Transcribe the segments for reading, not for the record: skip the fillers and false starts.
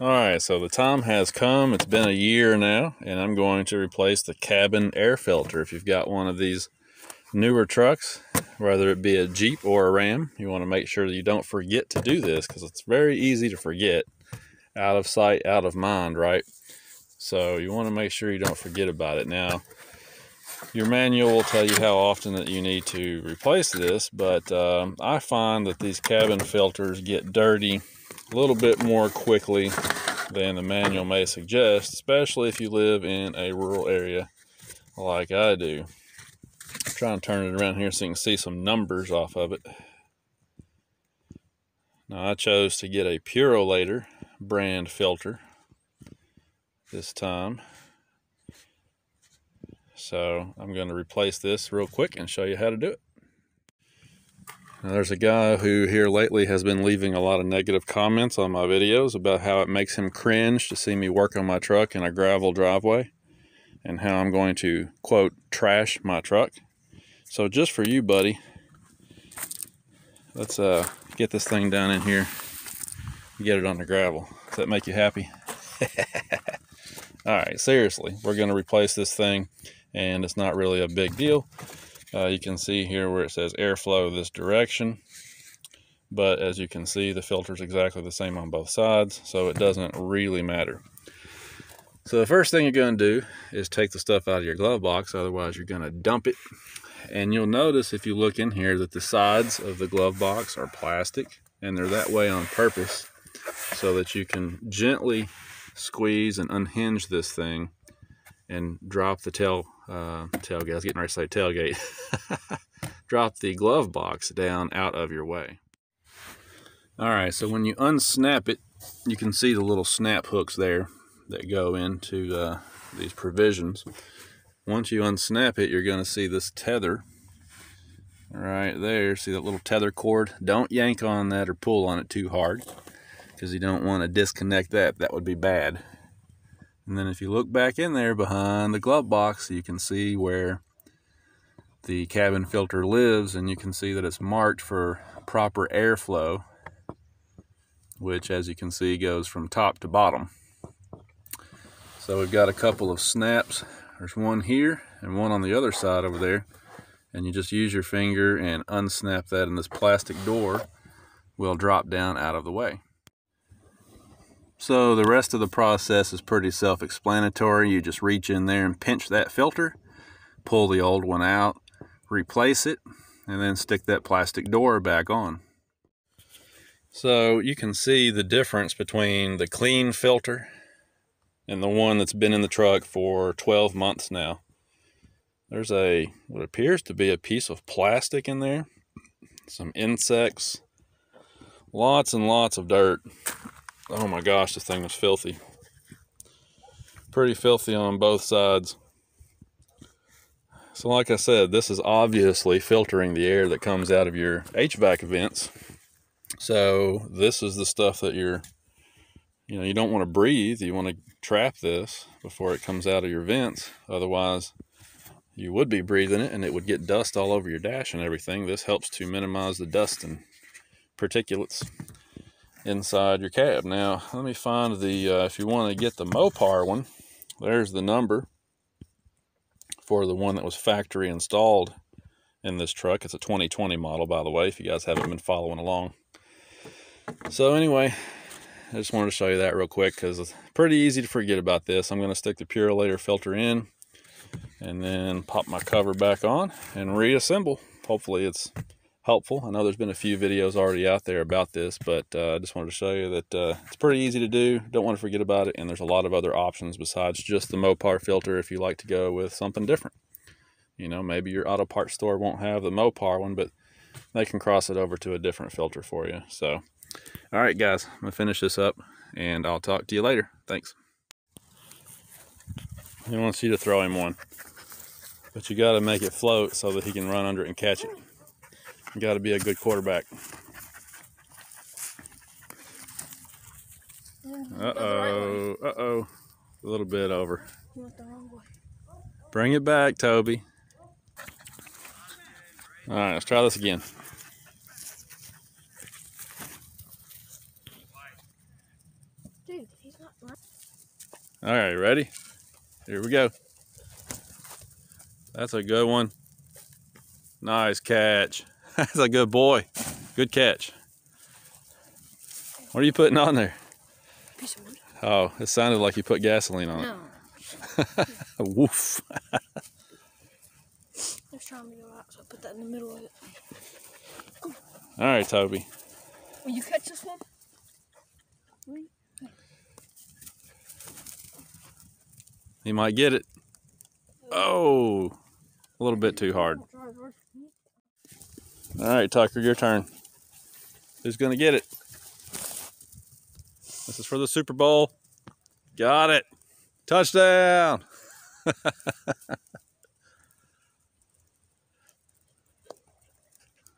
Alright, so the time has come. It's been a year now, and I'm going to replace the cabin air filter. If you've got one of these newer trucks, whether it be a Jeep or a Ram, you want to make sure that you don't forget to do this, because it's very easy to forget. Out of sight, out of mind, right? So you want to make sure you don't forget about it. Now, your manual will tell you how often that you need to replace this, but I find that these cabin filters get dirty a little bit more quickly than the manual may suggest, especially if you live in a rural area like I do. I'm trying to turn it around here so you can see some numbers off of it. Now, I chose to get a Purolator brand filter this time. So I'm going to replace this real quick and show you how to do it. Now, there's a guy who here lately has been leaving a lot of negative comments on my videos about how it makes him cringe to see me work on my truck in a gravel driveway, and how I'm going to, quote, trash my truck. So just for you, buddy, let's get this thing down in here and get it on the gravel. Does that make you happy? Alright, seriously, we're going to replace this thing, and it's not really a big deal. You can see here where it says airflow this direction, but as you can see, the filter is exactly the same on both sides, so it doesn't really matter. So the first thing you're going to do is take the stuff out of your glove box, otherwise you're going to dump it. And you'll notice if you look in here that the sides of the glove box are plastic, and they're that way on purpose so that you can gently squeeze and unhinge this thing and drop the tailgate. I was getting ready to say tailgate. Drop the glove box down out of your way. Alright, so when you unsnap it, you can see the little snap hooks there that go into these provisions. Once you unsnap it, you're going to see this tether right there. See that little tether cord? Don't yank on that or pull on it too hard, because you don't want to disconnect that. That would be bad. And then if you look back in there behind the glove box, you can see where the cabin filter lives, and you can see that it's marked for proper airflow, which, as you can see, goes from top to bottom. So we've got a couple of snaps. There's one here and one on the other side over there, and you just use your finger and unsnap that, and this plastic door will drop down out of the way. So the rest of the process is pretty self-explanatory. You just reach in there and pinch that filter, pull the old one out, replace it, and then stick that plastic door back on. So you can see the difference between the clean filter and the one that's been in the truck for 12 months now. There's what appears to be a piece of plastic in there, some insects, lots and lots of dirt. Oh my gosh, this thing was filthy. Pretty filthy on both sides. So like I said, this is obviously filtering the air that comes out of your HVAC vents. So this is the stuff that you don't want to breathe. You want to trap this before it comes out of your vents. Otherwise, you would be breathing it and it would get dust all over your dash and everything. This helps to minimize the dust and particulates inside your cab. Now, let me find if you want to get the Mopar one, there's the number for the one that was factory installed in this truck. It's a 2020 model, by the way, if you guys haven't been following along. So anyway, I just wanted to show you that real quick, because it's pretty easy to forget about this. I'm going to stick the Purolator filter in and then pop my cover back on and reassemble. Hopefully it's helpful. I know there's been a few videos already out there about this, but I just wanted to show you that it's pretty easy to do. Don't want to forget about it, and there's a lot of other options besides just the Mopar filter if you like to go with something different. You know, maybe your auto parts store won't have the Mopar one, but they can cross it over to a different filter for you. So, all right, guys, I'm going to finish this up, and I'll talk to you later. Thanks. He wants you to throw him one, but you got to make it float so that he can run under it and catch it. You got to be a good quarterback. Uh-oh, uh-oh. A little bit over. Bring it back, Toby. All right, let's try this again. Dude, he's not right. All right, ready? Here we go. That's a good one. Nice catch. That's a good boy. Good catch. What are you putting on there? Piece of wood. Oh, it sounded like you put gasoline on No. it. Woof. It's trying to go out, so I put that in the middle of it. All right, Toby. Will you catch this one? He might get it. Oh, a little bit too hard. All right, Tucker, your turn. Who's gonna get it? This is for the Super Bowl. Got it. Touchdown.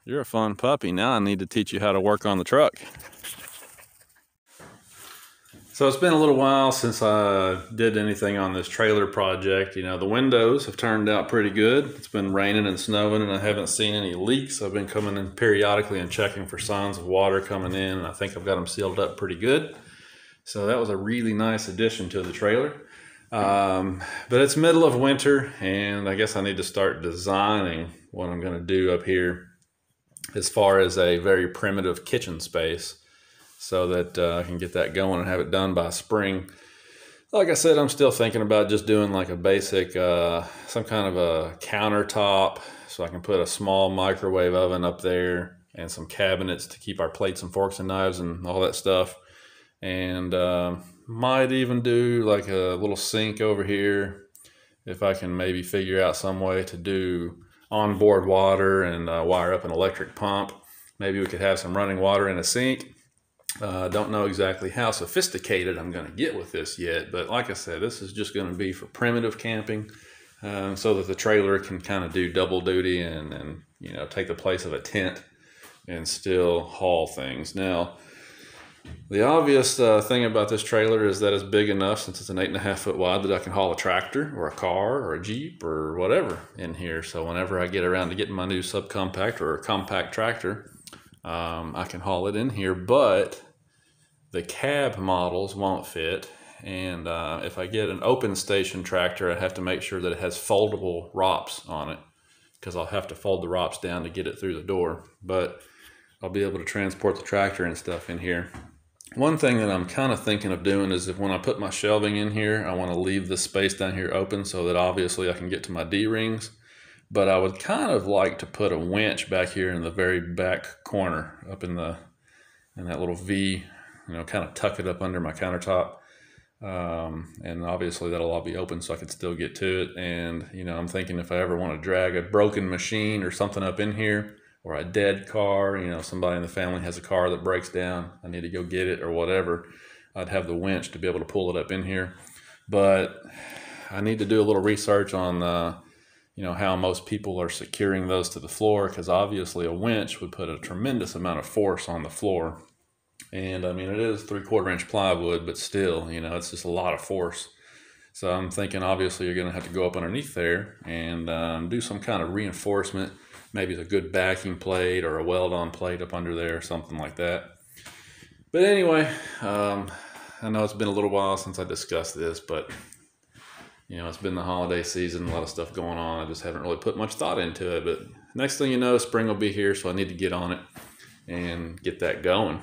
You're a fun puppy. Now I need to teach you how to work on the truck. So it's been a little while since I did anything on this trailer project. You know, the windows have turned out pretty good. It's been raining and snowing and I haven't seen any leaks. I've been coming in periodically and checking for signs of water coming in, and I think I've got them sealed up pretty good. So that was a really nice addition to the trailer. But it's middle of winter and I guess I need to start designing what I'm gonna do up here as far as a very primitive kitchen space, so that I can get that going and have it done by spring. Like I said, I'm still thinking about just doing like a basic, some kind of a countertop, so I can put a small microwave oven up there and some cabinets to keep our plates and forks and knives and all that stuff. And might even do like a little sink over here if I can maybe figure out some way to do onboard water and wire up an electric pump. Maybe we could have some running water in a sink. Don't know exactly how sophisticated I'm going to get with this yet, but like I said, this is just going to be for primitive camping, so that the trailer can kind of do double duty and you know, take the place of a tent and still haul things. Now, the obvious thing about this trailer is that it's big enough, since it's an 8.5 foot wide, that I can haul a tractor or a car or a Jeep or whatever in here. So whenever I get around to getting my new subcompact or a compact tractor, I can haul it in here, but the cab models won't fit. And if I get an open station tractor, I have to make sure that it has foldable ROPS on it, because I'll have to fold the ROPS down to get it through the door. But I'll be able to transport the tractor and stuff in here. One thing that I'm kind of thinking of doing is, if when I put my shelving in here, I want to leave this space down here open so that obviously I can get to my D-rings. But I would kind of like to put a winch back here in the very back corner, up in that little V, you know, kind of tuck it up under my countertop. And obviously that'll all be open so I can still get to it. And, you know, I'm thinking if I ever want to drag a broken machine or something up in here, or a dead car, you know, somebody in the family has a car that breaks down, I need to go get it or whatever, I'd have the winch to be able to pull it up in here. But I need to do a little research on, you know, how most people are securing those to the floor, because obviously a winch would put a tremendous amount of force on the floor. And I mean, it is 3/4 inch plywood, but still, you know, it's just a lot of force. So I'm thinking obviously you're going to have to go up underneath there and do some kind of reinforcement. Maybe a good backing plate or a weld-on plate up under there, or something like that. But anyway, I know it's been a little while since I discussed this, but you know, it's been the holiday season, a lot of stuff going on. I just haven't really put much thought into it. But next thing you know, spring will be here, so I need to get on it and get that going.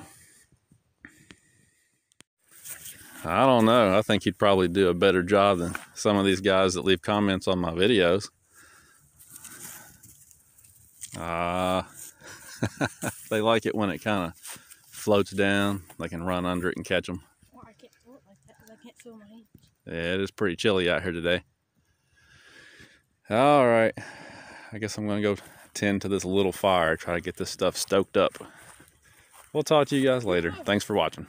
I don't know. I think he'd probably do a better job than some of these guys that leave comments on my videos. They like it when it kind of floats down. They can run under it and catch them. Well, I can't throw it like that because I can't feel my hands. Yeah, it is pretty chilly out here today. All right. I guess I'm going to go tend to this little fire, try to get this stuff stoked up. We'll talk to you guys later. Thanks for watching.